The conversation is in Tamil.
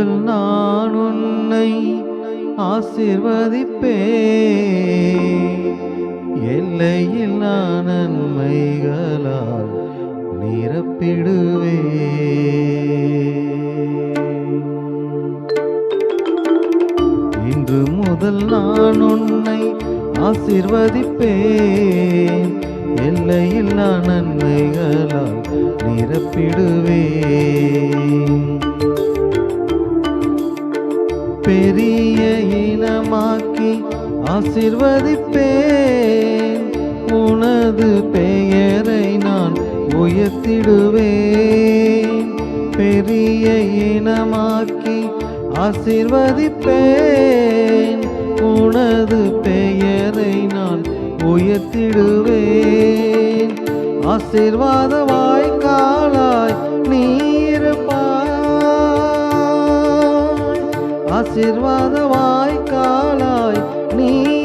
முதல் நான் உன்னை ஆசீர்வதிப்பேன். எல்லையில்லா நன்மைகளால் நிரப்பிடுவேன். இன்று முதல் நான் உன்னை ஆசீர்வதிப்பேன். எல்லையில்லா நன்மைகளால் நிரப்பிடுவேன். பெரிய இனமாக்கி ஆசீர்வதிப்பேன். உனது பெயரை நான் உயர்த்திடுவேன். பெரிய இனமாக்கி ஆசீர்வதிப்பேன். உனது பெயரை நான் உயர்த்திடுவேன். ஆசீர்வாத வாய்க்காலாய் நீ இருப்பாய். ஆசீர்வாத வாய்க்காலாய் நீ